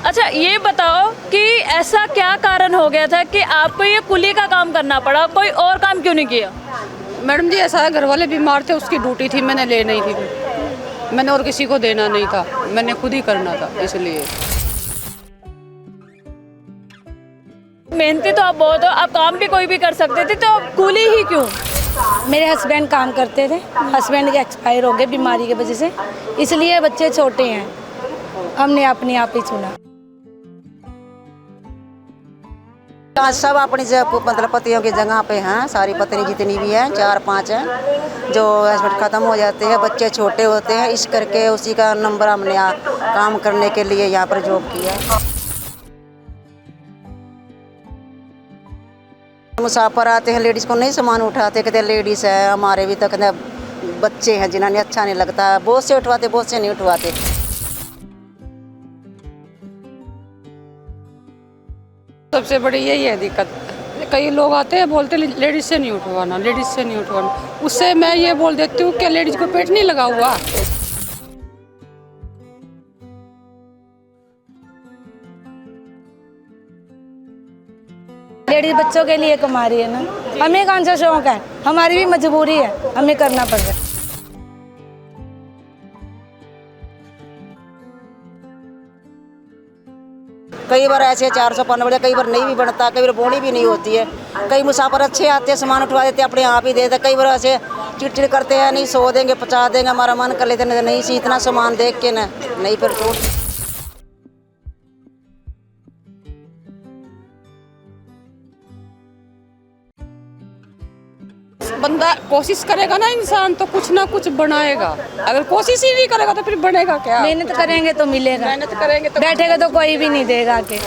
अच्छा ये बताओ कि ऐसा क्या कारण हो गया था कि आपको ये कुली का काम करना पड़ा, कोई और काम क्यों नहीं किया? मैडम जी ऐसा है, घर वाले बीमार थे, उसकी ड्यूटी थी, मैंने ले नहीं थी, मैंने और किसी को देना नहीं था, मैंने खुद ही करना था, इसलिए। मेहनती तो आप बहुत हो, आप काम भी कोई भी कर सकते थे, तो आप कुली ही क्यों? मेरे हस्बैंड काम करते थे, हस्बैंड के एक्सपायर हो गए बीमारी की वजह से, इसलिए बच्चे छोटे हैं, हमने अपने आप ही चुना। सब अपनी मतलब पतियों की जगह पे हैं, सारी पत्नी जितनी भी हैं, 4-5 हैं, जो हस्बैंड ख़त्म हो जाते हैं, बच्चे छोटे होते हैं, इस करके उसी का नंबर हमने काम करने के लिए यहाँ पर जॉब किया। मुसाफिर आते हैं, लेडीज़ को नहीं सामान उठाते, कहते लेडीज़ है हमारे भी, तो कहते बच्चे हैं जिन्हें अच्छा नहीं लगता, बहुत से उठवाते, बहुत से नहीं उठवाते। सबसे बड़ी यही है दिक्कत। कई लोग आते हैं बोलते लेडीज़ से नहीं उठवाना, लेडीज़ से नहीं उठवाना, उससे मैं ये बोल देती हूँ कि लेडीज़ को पेट नहीं लगा हुआ। लेडीज बच्चों के लिए कमा रही है ना, हमें कौन सा शौक है, हमारी भी मजबूरी है, हमें करना पड़ रहा है। कई बार ऐसे 400 पानी बढ़िया, कई बार नहीं भी बनता, कई बार बोनी भी नहीं होती है। कई मुसाफिर अच्छे आते हैं, सामान उठवा देते, अपने आप ही देते। कई बार ऐसे चिड़चिड़ करते हैं, नहीं सो देंगे, पचा देंगे, हमारा मन कर लेते नहीं सी इतना सामान देख के ना नहीं फिर तो। बंदा कोशिश करेगा ना इंसान तो कुछ ना कुछ बनाएगा, अगर कोशिश ही नहीं करेगा तो फिर बनेगा क्या? मेहनत करेंगे तो मिलेगा, मेहनत करेंगे तो बैठेगा तो कोई भी नहीं देगा आके।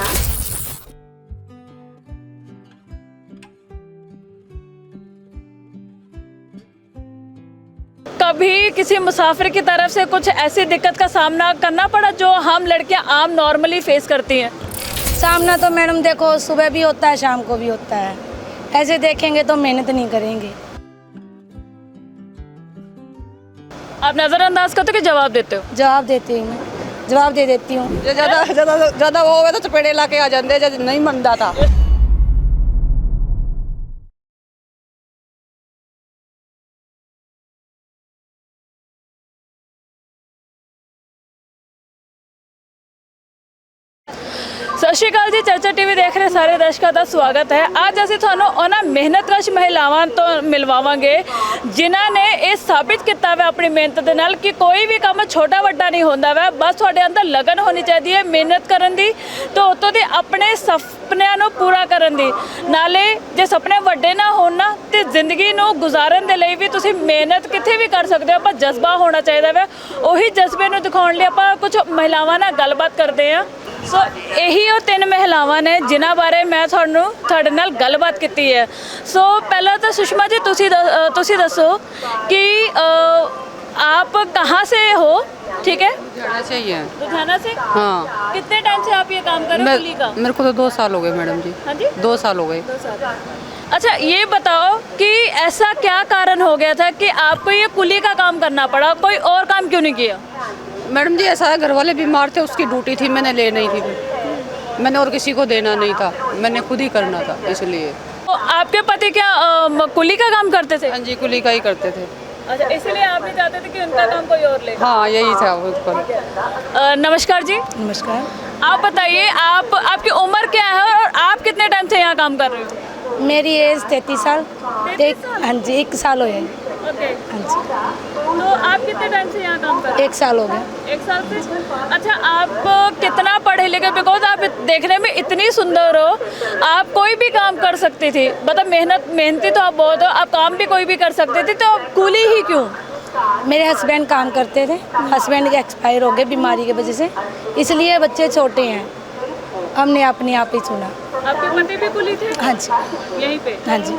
कभी किसी मुसाफिर की तरफ से कुछ ऐसी दिक्कत का सामना करना पड़ा जो हम लड़कियां आम नॉर्मली फेस करती हैं? सामना तो मैडम देखो सुबह भी होता है, शाम को भी होता है, ऐसे देखेंगे तो मेहनत नहीं करेंगे। आप नज़रअंदाज करते हो कि जवाब देते हो? जवाब देती हूँ, मैं जवाब दे देती हूँ। ज़्यादा वो होगा तो चपेड़े ला के आ जाते, जब नहीं मनता था। ਸਤਿ ਸ਼੍ਰੀ ਅਕਾਲ ਜੀ, ਚਰਚਾ ਟੀਵੀ ਦੇਖ ਰਹੇ ਸਾਰੇ ਦਰਸ਼ਕਾਂ ਦਾ ਸਵਾਗਤ ਹੈ। ਅੱਜ ਅਸੀਂ ਤੁਹਾਨੂੰ ਉਹਨਾਂ ਮਿਹਨਤਕਸ਼ ਮਹਿਲਾਵਾਂ ਤੋਂ ਮਿਲਵਾਵਾਂਗੇ ਜਿਨ੍ਹਾਂ ਨੇ ਇਹ ਸਾਬਿਤ ਕੀਤਾ ਵਾ ਆਪਣੀ ਮਿਹਨਤ ਦੇ ਨਾਲ ਕਿ ਕੋਈ ਵੀ ਕੰਮ ਛੋਟਾ ਵੱਡਾ ਨਹੀਂ ਹੁੰਦਾ ਵਾ, ਬਸ ਤੁਹਾਡੇ ਅੰਦਰ ਲਗਨ ਹੋਣੀ ਚਾਹੀਦੀ ਹੈ ਮਿਹਨਤ ਕਰਨ ਦੀ, ਤੇ ਉਤੋਂ ਦੀ ਆਪਣੇ ਸੁਪਨਿਆਂ ਨੂੰ ਪੂਰਾ ਕਰਨ ਦੀ। ਨਾਲੇ ਜੇ ਸੁਪਨੇ ਵੱਡੇ ਨਾ ਹੋਣ ਨਾ ਤੇ ਜ਼ਿੰਦਗੀ ਨੂੰ ਗੁਜ਼ਾਰਨ ਦੇ ਲਈ ਵੀ ਤੁਸੀਂ ਮਿਹਨਤ ਕਿੱਥੇ ਵੀ ਕਰ ਸਕਦੇ ਹੋ, ਪਰ ਜਜ਼ਬਾ ਹੋਣਾ ਚਾਹੀਦਾ ਵਾ। ਉਹੀ ਜਜ਼ਬੇ ਨੂੰ ਦਿਖਾਉਣ ਲਈ ਆਪਾਂ ਕੁਝ ਮਹਿਲਾਵਾਂ ਨਾਲ ਗੱਲਬਾਤ ਕਰਦੇ ਹਾਂ। ਸੋ ਇਹੀ ਉਹ 3 ਮਹਿਲਾਵਾਂ ਨੇ ਜਿਨ੍ਹਾਂ ਬਾਰੇ ਮੈਂ ਤੁਹਾਡੇ ਨਾਲ ਗੱਲਬਾਤ ਕੀਤੀ ਹੈ। ਸੋ ਪਹਿਲਾਂ ਤਾਂ ਸੁਸ਼ਮਾ जी ਤੁਸੀਂ ਦੱਸੋ कि आप कहाँ से हो? ठीक है, लुधियाना से ही है। लुधियाना से? हाँ। कितने टाइम से आप ये काम कर रहे हो कुली का? मेरे को तो 2 साल हो गए मैडम जी। हाँ जी, 2 साल हो गए। 2 साल। अच्छा ये बताओ कि ऐसा क्या कारण हो गया था कि आपको ये कुली का काम करना पड़ा, कोई और काम क्यों नहीं किया? मैडम जी ऐसा है, घर वाले बीमार थे, उसकी ड्यूटी थी, मैंने ले नहीं थी, मैंने और किसी को देना नहीं था, मैंने खुद ही करना था, इसलिए। तो आपके पति क्या कुली का काम करते थे? हाँ जी, कुली का ही करते थे। अच्छा, इसीलिए आप नहीं चाहते थे कि उनका काम कोई और ले? हाँ यही था उसका। नमस्कार जी, नमस्कार। आप बताइए आपकी उम्र क्या है और आप कितने टाइम से यहाँ काम कर रहे हो? मेरी एज 33 साल। 33 साल? हाँ जी, 1 साल हो गया। ओके, हाँ जी, तो आप कितने टाइम से यहाँ काम कर रहे 1 साल हो गया। हो? 1 साल से। अच्छा, आप कितना पढ़े लिखे, बिकॉज आप देखने में इतनी सुंदर हो, आप कोई भी काम कर सकती थी, मतलब मेहनती तो आप बहुत हो, आप काम भी कोई भी कर सकते थे, तो आप कुली ही क्यों? मेरे हस्बैंड काम करते थे, हस्बैंड के एक्सपायर हो गए बीमारी की वजह से, इसलिए बच्चे छोटे हैं, हमने अपने आप ही चुना। आपके पति भी कुली थे हाँ जी यहीं पे? हाँ जी।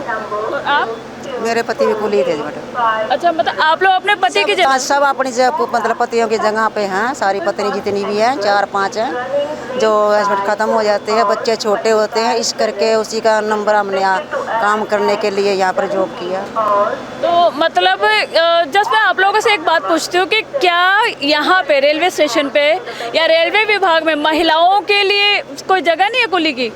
और आप? मेरे पति भी कुली थे मैडम। अच्छा, मतलब आप लोग अपने पति की जगह। हाँ, सब अपनी मतलब पतियों की जगह पे हैं, सारी पत्नी जितनी भी हैं 4-5 हैं जो हस्बैंड ख़त्म हो जाते हैं, बच्चे छोटे होते हैं, इस करके उसी का नंबर हमने काम करने के लिए यहाँ पर जॉब किया। तो मतलब जस्ट मैं आप लोगों से एक बात पूछती हूँ कि क्या यहाँ पे रेलवे स्टेशन पे या रेलवे विभाग में महिलाओं के लिए कोई जगह नहीं है कुली की?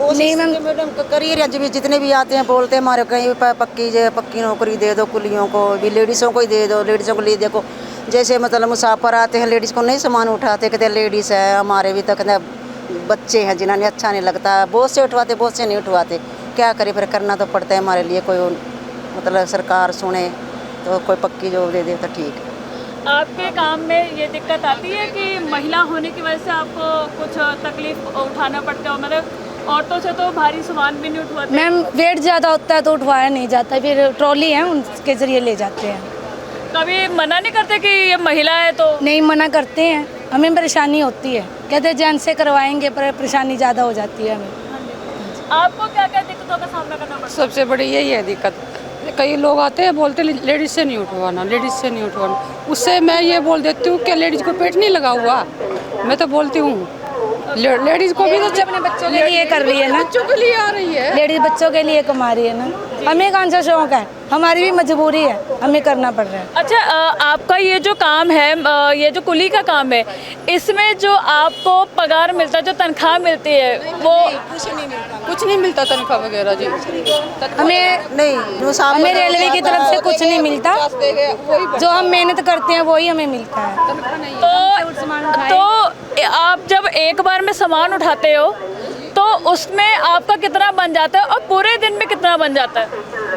नहीं मैडम, करियर भी जितने भी आते हैं बोलते हैं हमारे कहीं पक्की नौकरी दे दो कुलियों को भी, लेडीज़ों को ही दे दो, लेडीज़ों को ले देखो जैसे मतलब मुसाफिर आते हैं लेडीज़ को नहीं सामान उठाते, कहते लेडीज़ है हमारे भी, तो कहते बच्चे हैं जिन्हें अच्छा नहीं लगता, बहुत से उठवाते बहुत से नहीं उठवाते, क्या करें फिर करना तो पड़ता है हमारे लिए, कोई मतलब सरकार सुने तो कोई पक्की जॉब दे दे तो ठीक है। आपके काम में ये दिक्कत आती है कि महिला होने की वजह से आपको कुछ तकलीफ उठाना पड़ता है? मतलब औरतों से तो भारी सामान भी नहीं उठवाते। मैम वेट ज़्यादा होता है तो उठवाया नहीं जाता, फिर ट्रॉली है उनके ज़रिए ले जाते हैं। कभी मना नहीं करते कि ये महिला है तो? नहीं मना करते हैं, हमें परेशानी होती है, कहते हैं जेंट्स से करवाएंगे पर परेशानी ज़्यादा हो जाती है हमें। आपको क्या क्या दिक्कतों का सामना करना पड़ता है? सबसे बड़ी यही है दिक्कत। कई लोग आते हैं बोलते लेडीज से नहीं उठवाना, लेडीज से नहीं उठवाना। उससे मैं ये बोल देती हूँ कि लेडीज को पेट नहीं लगा हुआ। मैं तो बोलती हूँ लेडीज को भी तो अपने बच्चों के लिए कर रही है ना, बच्चों के लिए आ रही है, लेडीज बच्चों के लिए कमा रही है ना, हमें कौन सा शौक है, हमारी भी मजबूरी है, हमें करना पड़ रहा है। अच्छा, आपका ये जो काम है, ये जो कुली का काम है, इसमें जो आपको पगार मिलता है, जो तनख्वाह मिलती है वो? कुछ नहीं मिलता तनख्वाह वगैरह जी। हमें नहीं हमें रेलवे की तरफ से कुछ नहीं मिलता, जो हम मेहनत करते हैं वही हमें मिलता है। तो आप जब एक बार में सामान उठाते हो तो उसमें आपका कितना बन जाता है और पूरे दिन में कितना बन जाता है?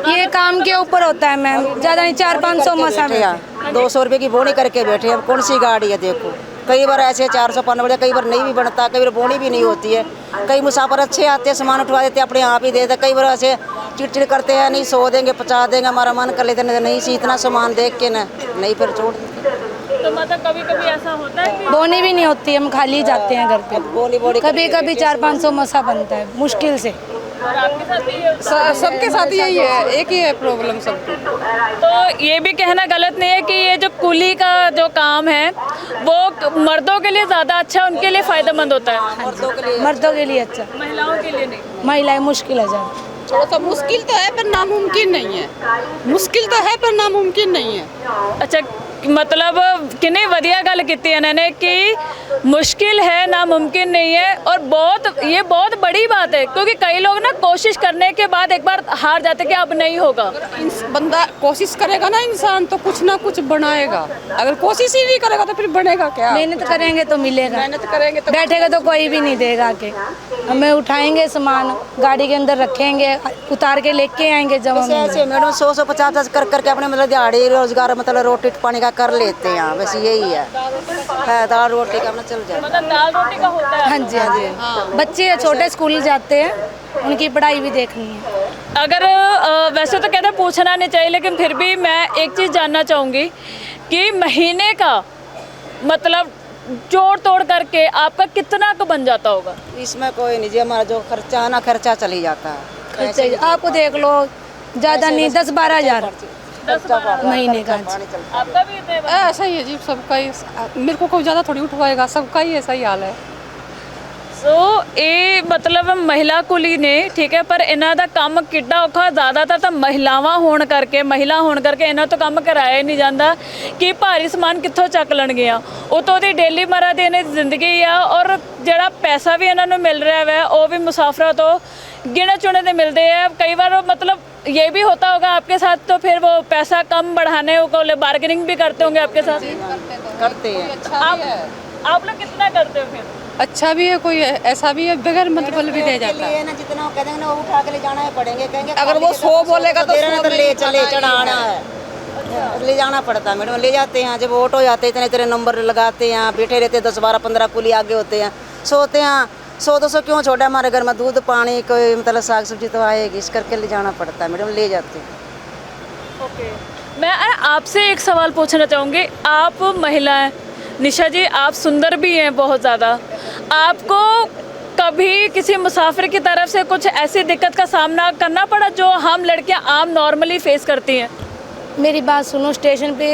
ये काम के ऊपर होता है मैम, ज़्यादा नहीं 400-500 मसा में। 200 रुपये की बोनी करके बैठे हैं, कौन सी गाड़ी है देखो, कई बार ऐसे 400 बढ़िया, कई बार नहीं भी बनता, कई बार बोनी भी नहीं होती है, कई मुसाफिर अच्छे आते हैं सामान उठवा देते अपने आप ही देते, कई बार ऐसे चिड़चिड़ करते हैं नहीं 100 देंगे 50 देंगे, हमारा मन कर लेते नहीं सी इतना सामान देख के ना नहीं फिर छोड़ देते। तो मतलब कभी कभी ऐसा होता है कि बोनी भी नहीं होती, हम खाली जाते हैं घर पे, बोनी कभी कभी 400-500 मसा बनता है मुश्किल से। और आपके साथ भी ये? सबके साथ यही है, एक ही है प्रॉब्लम सबको। तो ये भी कहना गलत नहीं है कि ये जो कुली का जो काम है वो मर्दों के लिए ज़्यादा अच्छा, उनके लिए फ़ायदेमंद होता है, मर्दों के लिए अच्छा, महिलाओं के लिए नहीं। महिलाएं मुश्किल है ज़्यादा। थोड़ा सा मुश्किल तो है पर नामुमकिन नहीं है, मुश्किल तो है पर नामुमकिन नहीं है। अच्छा, मतलब कितनी वधिया गल की इन्होंने कि मुश्किल है नामुमकिन नहीं है, और ये बहुत बड़ी बात है क्योंकि कई लोग ना कोशिश करने के बाद एक बार हार जाते कि अब नहीं होगा। बंदा कोशिश करेगा ना इंसान तो कुछ ना कुछ बनाएगा, अगर कोशिश ही नहीं करेगा तो फिर बनेगा क्या? मेहनत करेंगे तो मिलेगा, मेहनत करेंगे तो बैठेगा तो कोई भी नहीं देगा आके। हमें उठाएंगे सामान गाड़ी के अंदर रखेंगे, उतार के लेके आएंगे जब हम। ऐसे मैडम 100-150 कर करके अपने मतलब दिहाड़ी रोजगार मतलब रोटी पानी का कर लेते हैं, बस यही है दाल रोटी का अपना चल जाए। मतलब दाल रोटी का होता है? हाँ जी हाँ जी, बच्चे छोटे स्कूल जाते हैं, उनकी पढ़ाई भी देखनी है। अगर वैसे तो कहते हैं पूछना नहीं चाहिए, लेकिन फिर भी मैं एक चीज़ जानना चाहूँगी कि महीने का मतलब जोड़ तोड़ करके आपका कितना का बन जाता होगा? इसमें कोई नहीं जी, हमारा जो खर्चा है ना खर्चा चली जाता है। खर्चे आपको देख लो, ज़्यादा नहीं 10-12 हज़ार महीने का। आपका भी इतने ऐसा ही है जी, सबका ही। मेरे को कोई ज़्यादा थोड़ी उठवाएगा, सबका ही ऐसा ही हाल है। सो ਇਹ ਮਤਲਬ ਮਹਿਲਾ ਕੁਲੀ ਨੇ, ਠੀਕ ਹੈ, ਪਰ ਇਹਨਾਂ ਦਾ ਕੰਮ ਕਿੱਡਾ ਔਖਾ, ਜ਼ਿਆਦਾਤਰ ਤਾਂ ਮਹਿਲਾ ਹੋਣ ਕਰਕੇ ਇਹਨਾਂ ਤੋਂ ਕੰਮ ਕਰਾਇਆ ਹੀ ਨਹੀਂ ਜਾਂਦਾ ਕਿ ਭਾਰੀ ਸਮਾਨ ਕਿੱਥੋਂ ਚੱਕ ਲੈਣਗੀਆਂ। ਉਤੋਂ ਦੀ ਡੇਲੀ ਮਰਾ ਦੀ ਇਹਨਾਂ ਦੀ ਜ਼ਿੰਦਗੀ ਆ, ਔਰ ਜਿਹੜਾ ਪੈਸਾ ਵੀ ਇਹਨਾਂ ਨੂੰ ਮਿਲ ਰਿਹਾ ਵੈ ਉਹ ਵੀ ਮੁਸਾਫਰਾਂ ਤੋਂ गिने चुने ਦੇ मिलते हैं। कई बार मतलब ये भी होता होगा आपके साथ, तो फिर वो पैसा कम बढ़ाने को बार्गेनिंग भी करते होंगे आपके साथ? करते हैं। आप लोग कितना करते हो फिर? अच्छा भी है, कोई ऐसा भी है बगैर मतलब भी दे जाता है। ना जितना वो कहेंगे ना वो उठा के ले जाना है पड़ेंगे, कहेंगे अगर वो 100 बोलेगा तो ले चले चढ़ाना है, ले जाना पड़ता है मैडम। ले जाते हैं, जब ऑटो जाते हैं इतने नंबर लगाते हैं, बैठे रहते हैं 10-12-15 कुली आगे होते हैं, सोते हैं 100-200 क्यों छोड़ा, हमारे घर में दूध पानी कोई मतलब साग सब्जी तो आएगी, इस करके ले जाना पड़ता है मैडम, ले जाते हैं। ओके, मैं आपसे एक सवाल पूछना चाहूँगी। आप महिला हैं निशा जी, आप सुंदर भी हैं बहुत ज़्यादा, आपको कभी किसी मुसाफिर की तरफ से कुछ ऐसी दिक्कत का सामना करना पड़ा जो हम लड़कियां आम नॉर्मली फेस करती हैं? मेरी बात सुनो, स्टेशन पे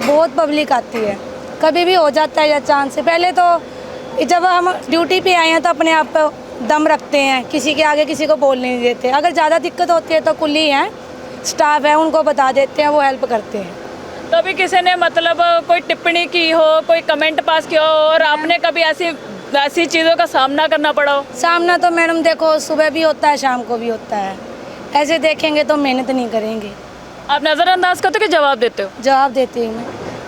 बहुत पब्लिक आती है, कभी भी हो जाता है या चांस से। पहले तो जब हम ड्यूटी पे आए हैं तो अपने आप पर दम रखते हैं, किसी के आगे किसी को बोलने नहीं देते। अगर ज़्यादा दिक्कत होती है तो कुली हैं, स्टाफ है, उनको बता देते हैं, वो हेल्प करते हैं। कभी किसी ने मतलब कोई टिप्पणी की हो, कोई कमेंट पास किया हो और आपने कभी ऐसी चीज़ों का सामना करना पड़ा हो? सामना तो मैडम देखो सुबह भी होता है, शाम को भी होता है। ऐसे देखेंगे तो मेहनत नहीं करेंगे। आप नज़रअंदाज करते हो कि जवाब देते हो? जवाब देती हूँ मैं,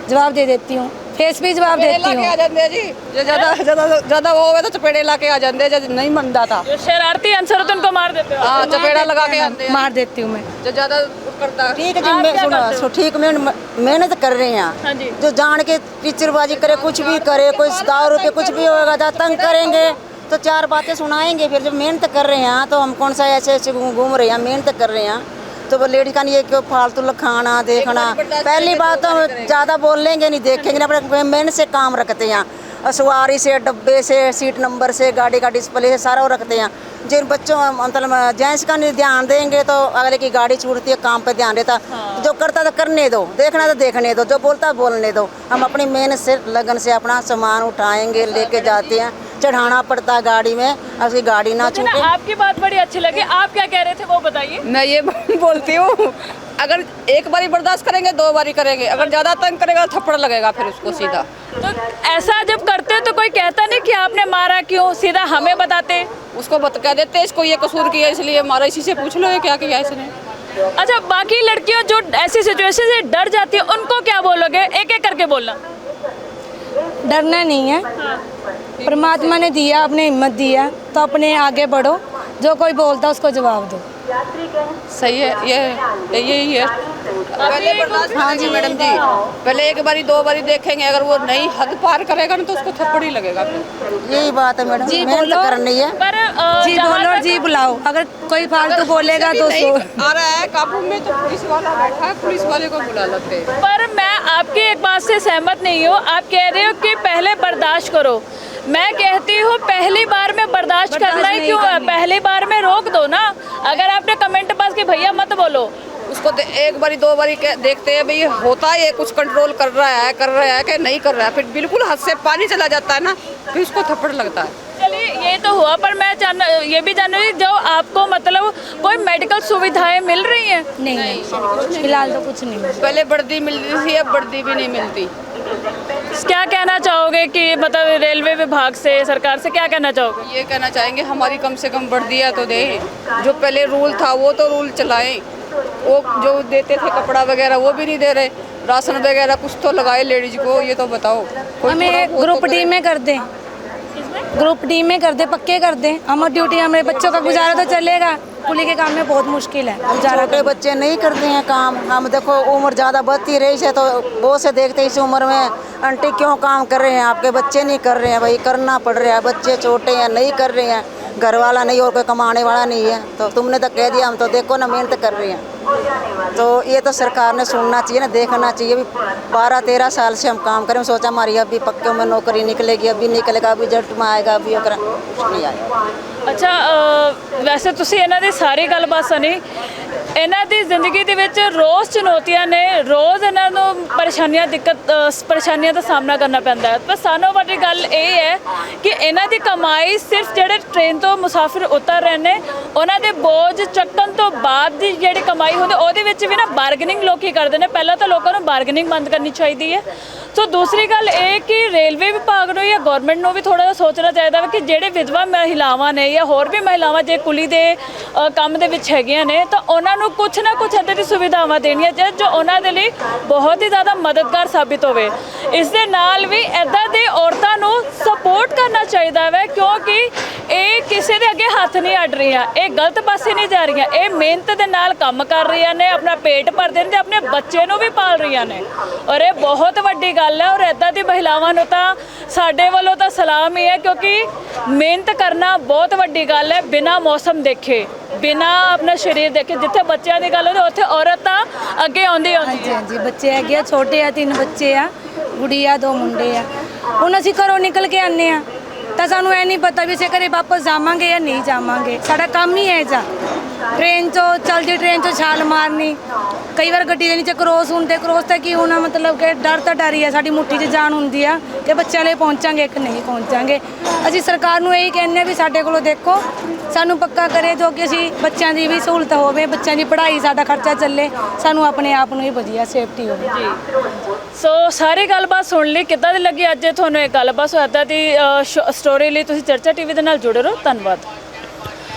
जवाब दे देती हूँ, फेस पे जवाब देती हूँ। आ जाते जी, जो ज्यादा वो होवे तो चपेड़े ला के आ जाते, जो नहीं मनता था जो शरारती आंसर होते हैं उनको मार देते हो? हाँ, चपेड़ा लगा के आते हैं। मार देती हूँ मैं। जो ज्यादा करता ठीक है जी, आप मैं क्या सुनो करते हो? ठीक, मैं मेहनत कर रहे हैं। हाँ जी। जो जान के टीचरबाजी करे, कुछ भी करे, कोई दारू पे कुछ भी होगा, जब तंग करेंगे तो चार बातें सुनाएंगे। फिर जब मेहनत कर रहे हैं तो हम कौन सा ऐसे ऐसे घूम रहे हैं, मेहनत कर रहे हैं। तो वो लेडीज का नहीं है कि फालतू खाना देखना। पहली बात तो ज़्यादा बोल लेंगे नहीं, देखेंगे ना, अपने मेहनत से काम रखते हैं। और सवारी से, डब्बे से, सीट नंबर से, गाड़ी का डिस्प्ले से सारा वो रखते हैं। जिन बच्चों मतलब जेंट्स का नहीं ध्यान देंगे तो अगले की गाड़ी छूटती है, काम पे ध्यान देता। जो करता तो करने दो, देखना तो देखने दो, जो बोलता बोलने दो। हम अपनी मेहनत से, लगन से अपना सामान उठाएंगे, लेके जाते हैं, चढ़ाना पड़ता है गाड़ी में, उसकी गाड़ी ना मुझे ना छूटे। आपकी बात बड़ी अच्छी लगी। आप क्या कह रहे थे वो बताइए? मैं ये बोलती हूँ, अगर एक बारी बर्दाश्त करेंगे, दो बारी करेंगे, अगर ज्यादा तंग करेगा तो थप्पड़ लगेगा फिर उसको सीधा। तो ऐसा जब करते हो तो कोई कहता नहीं कि आपने मारा क्यों, सीधा हमें बताते? उसको कह देते इसको ये कसूर किया इसलिए मारा, इसी से पूछ लो ये क्या किया इसने। अच्छा, बाकी लड़कियों जो ऐसी सिचुएशन से डर जाती है उनको क्या बोलोगे? एक एक करके बोलना। डरना नहीं है, परमात्मा ने दिया, अपने हिम्मत दिया तो अपने आगे बढ़ो, जो कोई बोलता उसको जवाब दो। सही है, ये यही है। पहले बर्दाश्त हाँ जी मैडम जी, पहले एक बारी दो बारी देखेंगे, अगर वो नहीं हद पार करेगा ना तो उसको थप्पड़ ही लगेगा फिर। यही बात है मैडम, जी मेहनत बोलो। करनी है। पर जी जहाँ बोलो, तक- जी बुलाओ। अगर कोई फालतू बोलेगा तो नहीं उसको आ रहा है काबू में तो पुलिस वाला बैठा है, पुलिस वाले को बुला लेते हैं। पर मैं आपकी एक बात से सहमत नहीं हूँ। आप कह रहे हो कि पहले बर्दाश्त करो, मैं कहती हूँ पहली बार में बर्दाश्त करना ही क्यों है? पहली बार में रोक दो ना। अगर आपने कमेंट पास कि भैया मत बोलो, उसको एक बारी दो बारी देखते हैं भाई होता है, ये कुछ कंट्रोल कर रहा है कि नहीं कर रहा है, फिर बिल्कुल हाथ से पानी चला जाता है ना, फिर उसको थप्पड़ लगता है। चलिए ये तो हुआ, पर मैं ये भी जान रही जो आपको मतलब कोई मेडिकल सुविधाएं मिल रही हैं? नहीं, फिलहाल तो कुछ नहीं। पहले वर्दी मिलती थी, अब वर्दी भी नहीं मिलती। क्या कहना चाहोगे कि मतलब रेलवे विभाग से, सरकार से क्या कहना चाहोगे? ये कहना चाहेंगे हमारी कम से कम वर्दियाँ तो दे, जो पहले रूल था वो तो रूल चलाएं। वो जो देते थे कपड़ा वगैरह वो भी नहीं दे रहे, राशन वगैरह कुछ तो लगाए लेडीज को, ये तो बताओ। हमें ग्रुप डी में कर दें, ग्रुप डी में कर दे, पक्के कर दें। हमारी ड्यूटी, हमारे बच्चों का गुजारा तो चलेगा, कुली के काम में बहुत मुश्किल है गुजारा छोटे बच्चे नहीं करते हैं काम। हम देखो उम्र ज़्यादा बढ़ती रही है तो बहुत से देखते हैं इस उम्र में आंटी क्यों काम कर रहे हैं, आपके बच्चे नहीं कर रहे हैं। भाई करना पड़ रहा है, बच्चे छोटे हैं, नहीं कर रहे हैं, घर वाला नहीं और कोई कमाने वाला नहीं है, तो तुमने तो कह दिया, हम तो देखो ना मेहनत कर रहे हैं। तो ये तो सरकार ने सुनना चाहिए ना, देखना चाहिए। अभी 12-13 साल से हम काम करें, सोचा हमारी अभी पक्के में नौकरी निकलेगी, अभी निकलेगा, अभी रिजल्ट में आएगा, अभी कुछ नहीं आया। ਅੱਛਾ, ਵੈਸੇ ਤੁਸੀਂ ਇਹਨਾਂ ਦੀ ਸਾਰੀ ਗੱਲਬਾਤ ਸੁਣੀ। ਇਹਨਾਂ ਦੀ ਜ਼ਿੰਦਗੀ ਦੇ ਵਿੱਚ ਰੋਜ਼ ਚੁਣੌਤੀਆਂ ਨੇ, ਰੋਜ਼ ਇਹਨਾਂ ਨੂੰ ਪਰੇਸ਼ਾਨੀਆਂ ਦਾ ਸਾਹਮਣਾ ਕਰਨਾ ਪੈਂਦਾ ਹੈ। ਪਰ ਸਾਨੂੰ ਵੱਡੀ ਗੱਲ ਇਹ ਹੈ ਕਿ ਇਹਨਾਂ ਦੀ ਕਮਾਈ ਸਿਰਫ ਜਿਹੜੇ ਟ੍ਰੇਨ ਤੋਂ ਮੁਸਾਫਿਰ ਉਤਰ ਰਹੇ ਨੇ ਉਹਨਾਂ ਦੇ ਬੋਝ ਚੱਕਣ ਤੋਂ ਬਾਅਦ ਦੀ ਜਿਹੜੀ ਕਮਾਈ ਹੁੰਦੀ ਉਹਦੇ ਵਿੱਚ ਵੀ ਨਾ ਬਾਰਗੇਨਿੰਗ ਲੋਕੀ ਕਰਦੇ ਨੇ। ਪਹਿਲਾਂ ਤਾਂ ਲੋਕਾਂ ਨੂੰ ਬਾਰਗੇਨਿੰਗ ਬੰਦ ਕਰਨੀ ਚਾਹੀਦੀ ਹੈ। ਸੋ ਦੂਸਰੀ ਗੱਲ ਇਹ ਕਿ ਰੇਲਵੇ ਵਿਭਾਗ ਨੂੰ ਜਾਂ ਗਵਰਨਮੈਂਟ ਨੂੰ ਵੀ ਥੋੜ੍ਹਾ ਜਿਹਾ ਸੋਚਣਾ ਚਾਹੀਦਾ ਵਾ ਕਿ ਜਿਹੜੇ ਵਿਧਵਾ ਮਹਿਲਾਵਾਂ ਨੇ ਜਾਂ ਹੋਰ ਵੀ ਮਹਿਲਾਵਾਂ ਜੇ ਕੁਲੀ ਦੇ ਕੰਮ ਦੇ ਵਿੱਚ ਹੈਗੀਆਂ ਨੇ ਤਾਂ ਉਹਨਾਂ ਨੂੰ ਕੁਛ ਨਾ ਕੁਛ ਇੱਦਾਂ ਦੀ ਸੁਵਿਧਾਵਾਂ ਦੇਣੀਆਂ ਚਾਹੀਦੀਆਂ ਜੋ ਉਹਨਾਂ ਦੇ ਲਈ ਬਹੁਤ ਹੀ ਜ਼ਿਆਦਾ ਮਦਦਗਾਰ ਸਾਬਿਤ ਹੋਵੇ। ਇਸ ਦੇ ਨਾਲ ਵੀ ਇੱਦਾਂ ਦੇ ਔਰਤਾਂ ਨੂੰ ਸਪੋਰਟ ਕਰਨਾ ਚਾਹੀਦਾ ਵਾ ਕਿਉਂਕਿ ਇਹ ਕਿਸੇ ਦੇ ਅੱਗੇ ਹੱਥ ਨਹੀਂ ਅੱਡ ਰਹੀਆਂ, ਇਹ ਗਲਤ ਪਾਸੇ ਨਹੀਂ ਜਾ ਰਹੀਆਂ, ਇਹ ਮਿਹਨਤ ਦੇ ਨਾਲ ਕੰਮ ਕਰ ਰਹੀਆਂ ਨੇ, ਆਪਣਾ ਪੇਟ ਭਰਦੇ ਨੇ ਤੇ ਆਪਣੇ ਬੱਚੇ ਨੂੰ ਵੀ ਪਾਲ ਰਹੀਆਂ ਨੇ ਔਰ ਇਹ ਬਹੁਤ ਵੱਡੀ ਗੱਲ ਹੈ। ਔਰ ਇੱਦਾਂ ਦੀ ਮਹਿਲਾਵਾਂ ਨੂੰ ਤਾਂ ਸਾਡੇ ਵੱਲੋਂ ਤਾਂ ਸਲਾਮ ਹੀ ਹੈ ਕਿਉਂਕਿ ਮਿਹਨਤ ਕਰਨਾ ਬਹੁਤ ਵੱਡੀ ਗੱਲ ਹੈ, ਬਿਨਾਂ ਮੌਸਮ ਦੇਖੇ, ਬਿਨਾਂ ਆਪਣਾ ਸਰੀਰ ਦੇਖੇ। ਜਿੱਥੇ ਬੱਚਿਆਂ ਦੀ ਗੱਲ ਹੁੰਦੀ ਉੱਥੇ ਔਰਤ ਤਾਂ ਅੱਗੇ ਆਉਂਦੀ हाँ जी, हाँ जी, बच्चे है छोटे आ, 3 बच्चे आ, गुड़िया 2 मुंडे आ। ਹੁਣ ਅਸੀਂ ਘਰੋਂ ਨਿਕਲ ਕੇ ਆਨੇ ਆ, ਤਾਂ ਸਾਨੂੰ ਇਹ ਨਹੀਂ ਪਤਾ ਵੀ ਅਸੀਂ ਘਰੇ ਵਾਪਸ ਜਾਵਾਂਗੇ ਜਾਂ ਨਹੀਂ ਜਾਵਾਂਗੇ। ਸਾਡਾ ਕੰਮ ਹੀ ਹੈ ਜਾ ਟ੍ਰੇਨ 'ਚੋਂ ਚੱਲਦੀ ਟ੍ਰੇਨ 'ਚੋਂ ਛਾਲ ਮਾਰਨੀ, ਕਈ ਵਾਰ ਗੱਡੀ ਦੇ ਨੀਚੇ ਕ੍ਰੋਸ ਹੁੰਦੇ, ਕ੍ਰੋਸ ਤਾਂ ਕੀ ਹੋਣਾ, ਮਤਲਬ ਕਿ ਡਰ ਤਾਂ ਡਰ ਹੀ ਹੈ। ਸਾਡੀ ਮੁੱਠੀ 'ਚ ਜਾਨ ਹੁੰਦੀ ਆ ਕਿ ਬੱਚਿਆਂ ਲਈ ਪਹੁੰਚਾਂਗੇ ਕਿ ਨਹੀਂ ਪਹੁੰਚਾਂਗੇ। ਅਸੀਂ ਸਰਕਾਰ ਨੂੰ ਇਹੀ ਕਹਿੰਦੇ ਹਾਂ ਵੀ ਸਾਡੇ ਕੋਲੋਂ ਦੇਖੋ, ਸਾਨੂੰ ਪੱਕਾ ਕਰੇ ਜੋ ਕਿ ਅਸੀਂ ਬੱਚਿਆਂ ਦੀ ਵੀ ਸਹੂਲਤ ਹੋਵੇ, ਬੱਚਿਆਂ ਦੀ ਪੜ੍ਹਾਈ, ਸਾਡਾ ਖਰਚਾ ਚੱਲੇ, ਸਾਨੂੰ ਆਪਣੇ ਆਪ ਨੂੰ ਹੀ ਵਧੀਆ ਸੇਫਟੀ ਹੋਵੇ। ਸੋ ਸਾਰੀ ਗੱਲਬਾਤ ਸੁਣ ਲਈ, ਕਿੱਦਾਂ ਦੀ ਲੱਗੀ ਅੱਜ ਤੁਹਾਨੂੰ ਇਹ ਗੱਲਬਾਤ? ਸੋ ਇੱਦਾਂ ਦੀ ਸਟੋਰੀ ਲਈ ਤੁਸੀਂ ਚਰਚਾ ਟੀਵੀ ਦੇ ਨਾਲ ਜੁੜੇ ਰਹੋ। ਧੰਨਵਾਦ।